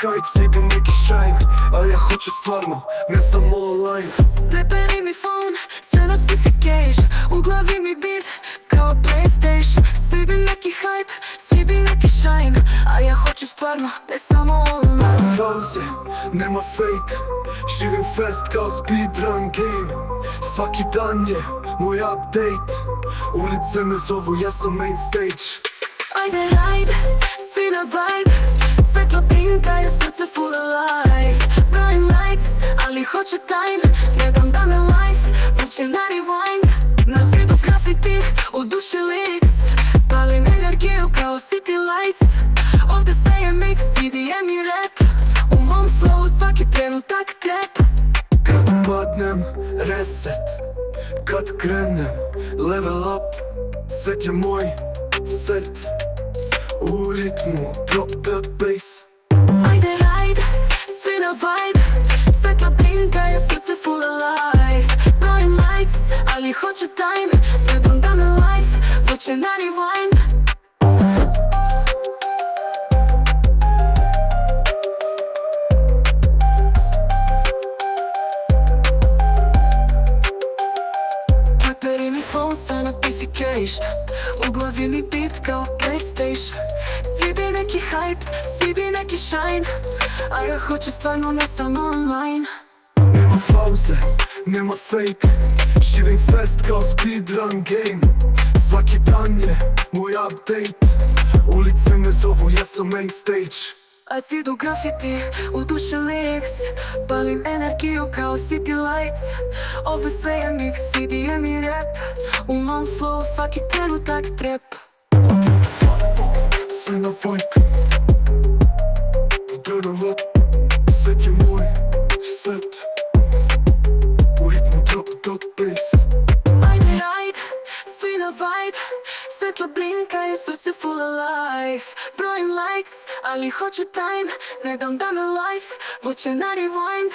хайп, сліпі некий шайн. А я хочу стварно, не само онлайн. Тепер мій фон, все notification. У главі мій біт, kao PlayStation. Сліпі некий хайп, сліпі некий шайн. А я хочу стварно, не само онлайн. В паузе, нема фейк. Živim fest kao speedrun game. Svaki dan je moj update. Ulice me zovu, ja sam main stage. Ajde ride, svi na vibe. Svetlo blinkaju, srce full alive. Brojim likes, ali hoću time. Ne dam da me life vuče na rewind. Na zidu grafiti, u duši lyrics. Palim energiju kao city lights. Ovde sve je mix, EDM i rap. U mom flowu svaki trenutak trap. Kad padnem, reset. Kad krenem, level up. Svet je moj set. U ritmu, drop the bass. Ajde ride, svi na vibe. Svetla blinkaju, srce full alive. Brojim likes, ali hoću time. Ne dam da me life vuče na rewind. Prepari mi phone sa notification. U glavi mi beat kao PlayStation. Svi bi neki hype, svi bi neki shine. A ja hoću stvarno, ne samo online. Nema pauze, nema fake. Živim fest kao speedrun game. Svaki dan je moj update. Ulice me zovu, ja sam main stage. A zidu grafiti, u duši lyrics. Palim energiju kao city lights. Ovde sve je mix, EDM i rap. U mom flow svaki trenutak trap. Sve na vibe. Turn up. Svet je moj set. U ritmu drop bass. Ajde ride, svi na vibe. Svetlo blinkaju, srce full alive. Brojim likes, ali hoću time. Ne dam da me life vuče na rewind.